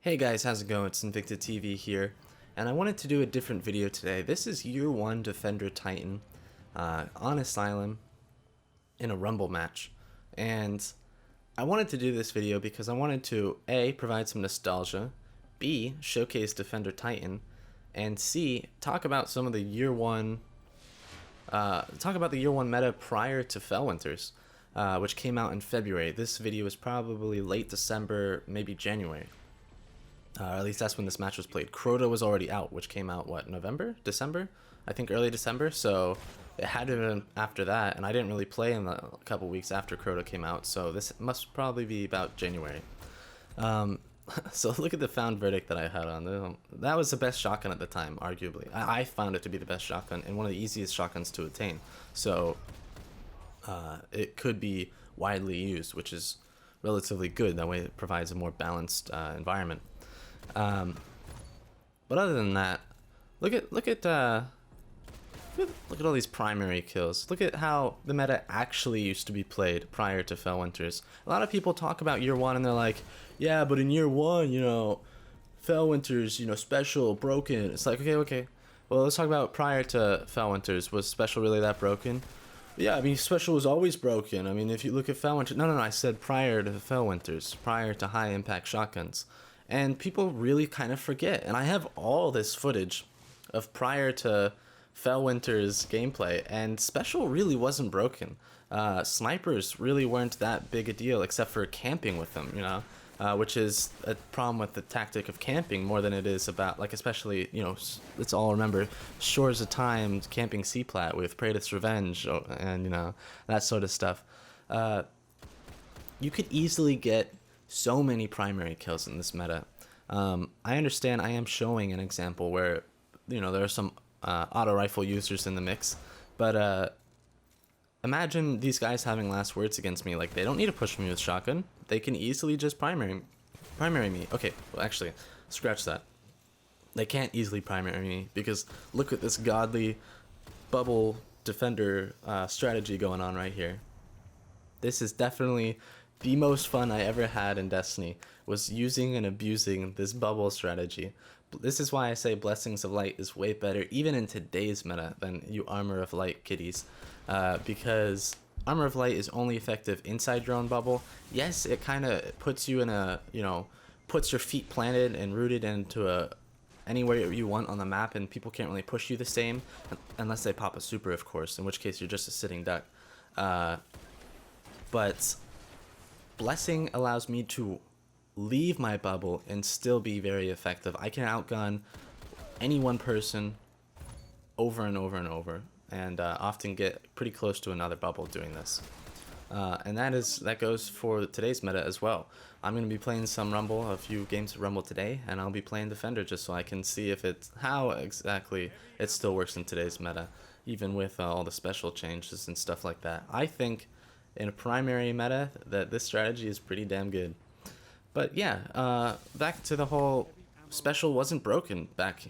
Hey guys, how's it going? It's Invicta TV here, and I wanted to do a different video today. This is Year 1 Defender Titan on Asylum in a Rumble match, and I wanted to do this video because I wanted to A, provide some nostalgia, B, showcase Defender Titan, and C, talk about some of the Year 1 meta prior to Fellwinter's, which came out in February. This video is probably late December, maybe January. Or at least that's when this match was played. Crota was already out, which came out, what, November? December? I think early December, so it had to have been after that, and I didn't really play in the couple weeks after Crota came out, so this must probably be about January. So look at the found verdict that I had on this. That was the best shotgun at the time, arguably. I found it to be the best shotgun and one of the easiest shotguns to attain, so it could be widely used, which is relatively good. That way it provides a more balanced environment. But other than that, look at all these primary kills. Look at how the meta actually used to be played prior to Fellwinter's. A lot of people talk about Year 1 and they're like, yeah, but in Year 1, Fellwinter's, special, broken. It's like, okay. Well, let's talk about prior to Fellwinter's. Was special really that broken? Yeah, I mean, special was always broken. I mean, if you look at Fellwinter, no, I said prior to Fellwinter's, prior to high impact shotguns. And people really kind of forget. And I have all this footage of prior to Fellwinter's gameplay, and special really wasn't broken. Snipers really weren't that big a deal, except for camping with them, which is a problem with the tactic of camping more than it is about, like, especially, let's all remember Shores of Time camping C-Plat with Praetor's Revenge, and, that sort of stuff. You could easily get so many primary kills in this meta. I understand I am showing an example where, there are some auto rifle users in the mix, but imagine these guys having last words against me. Like, they don't need to push me with shotgun. They can easily just primary me. Okay, well, actually, scratch that. They can't easily primary me because look at this godly bubble defender strategy going on right here. This is definitely the most fun I ever had in Destiny, was using and abusing this bubble strategy. This is why I say Blessings of Light is way better, even in today's meta, than you Armor of Light kiddies. Because Armor of Light is only effective inside your own bubble. Yes, it kind of puts you in a, puts your feet planted and rooted into anywhere you want on the map, and people can't really push you the same, unless they pop a super, of course, in which case you're just a sitting duck. But Blessing allows me to leave my bubble and still be very effective. I can outgun any one person over and over and over, and often get pretty close to another bubble doing this. And that goes for today's meta as well. I'm going to be playing some Rumble, a few games of Rumble today, and I'll be playing Defender just so I can see how exactly it still works in today's meta, even with all the special changes and stuff like that. I think in a primary meta that this strategy is pretty damn good. But yeah, back to the whole special wasn't broken back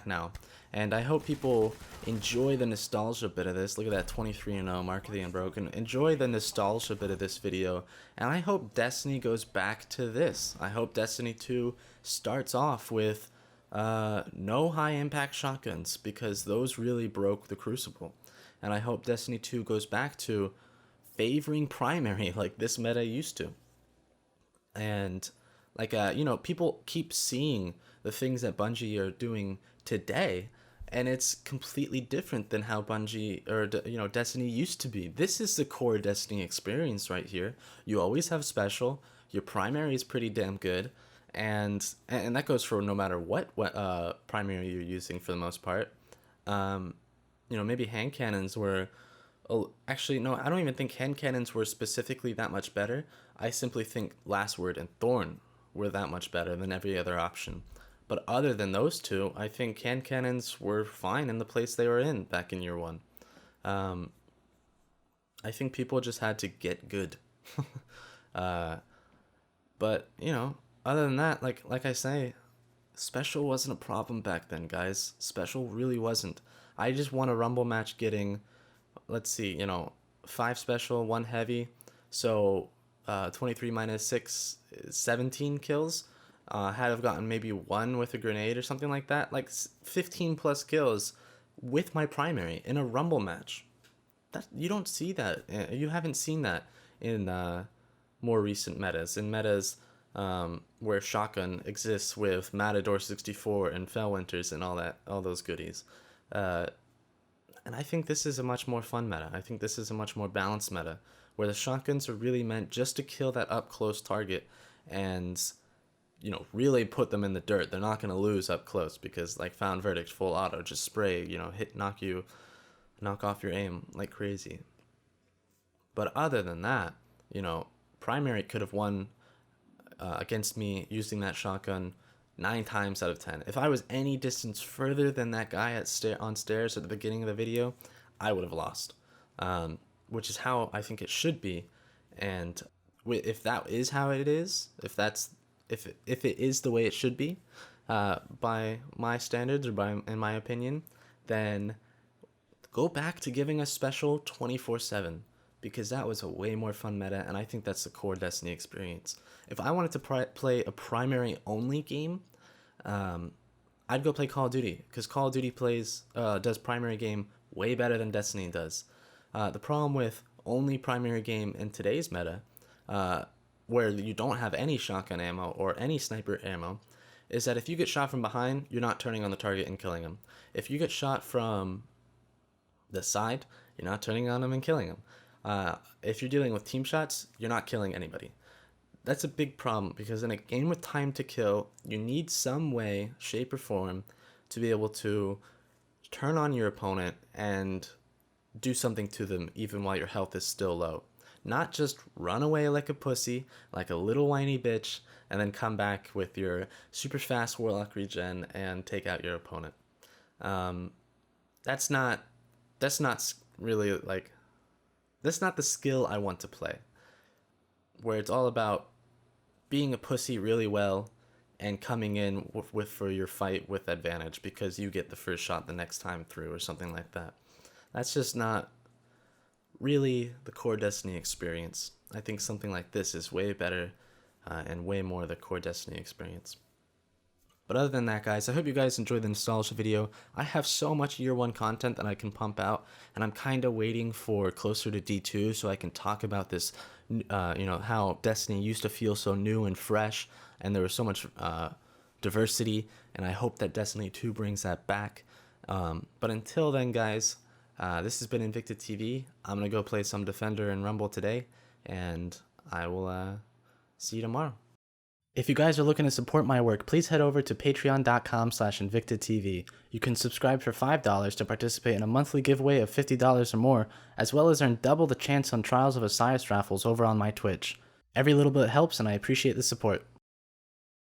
now, and I hope people enjoy the nostalgia bit of this. Look at that 23-0 mark of the Unbroken. Enjoy the nostalgia bit of this video, and I hope Destiny goes back to this. I hope Destiny 2 starts off with no high impact shotguns, because those really broke the Crucible. And I hope Destiny 2 goes back to favoring primary like this meta used to. And like people keep seeing the things that Bungie are doing today, and it's completely different than how Bungie or Destiny used to be. This is the core Destiny experience right here. You always have special, your primary is pretty damn good, and that goes for no matter what primary you're using for the most part. Maybe hand cannons were, oh, actually, no, I don't even think hand cannons were specifically that much better. I simply think Last Word and Thorn were that much better than every other option. But other than those two, I think hand cannons were fine in the place they were in back in Year 1. I think people just had to get good. But, other than that, like I say, special wasn't a problem back then, guys. Special really wasn't. I just won a Rumble match getting, let's see, 5 special, 1 heavy, so 23 minus 6 is 17 kills. had have gotten maybe one with a grenade or something like that, like 15 plus kills with my primary in a rumble match. That you don't see that. You haven't seen that in more recent metas. In metas where shotgun exists with Matador 64 and Fellwinters and all those goodies. And I think this is a much more fun meta. I think this is a much more balanced meta where the shotguns are really meant just to kill that up close target and really put them in the dirt. They're not going to lose up close because like Found Verdict, full auto, just spray, knock off your aim like crazy. But other than that, primary could have won against me using that shotgun 9 times out of 10. If I was any distance further than that guy on stairs at the beginning of the video, I would have lost, which is how I think it should be. And if that is how it is, if it is the way it should be, by my standards or in my opinion, then go back to giving us special 24/7, because that was a way more fun meta, and I think that's the core Destiny experience. If I wanted to play a primary only game, I'd go play Call of Duty, because Call of Duty does primary game way better than Destiny does. The problem with only primary game in today's meta, where you don't have any shotgun ammo or any sniper ammo, is that if you get shot from behind, you're not turning on the target and killing him. If you get shot from the side, you're not turning on him and killing him. If you're dealing with team shots, you're not killing anybody. That's a big problem, because in a game with time to kill, you need some way, shape, or form to be able to turn on your opponent and do something to them even while your health is still low. Not just run away like a pussy, like a little whiny bitch, and then come back with your super fast warlock regen and take out your opponent. That's not really like, that's not the skill I want to play, where it's all about being a pussy really well and coming in for your fight with advantage because you get the first shot the next time through or something like that. That's just not really the core Destiny experience. I think something like this is way better and way more the core Destiny experience. But other than that, guys, I hope you guys enjoyed the nostalgia video. I have so much year 1 content that I can pump out, and I'm kind of waiting for closer to D2 so I can talk about this, how Destiny used to feel so new and fresh, and there was so much diversity, and I hope that Destiny 2 brings that back. But until then, guys, this has been Invicta TV. I'm going to go play some Defender and Rumble today, and I will see you tomorrow. If you guys are looking to support my work, please head over to patreon.com/InvictaTV. You can subscribe for $5 to participate in a monthly giveaway of $50 or more, as well as earn double the chance on Trials of Osiris raffles over on my Twitch. Every little bit helps, and I appreciate the support.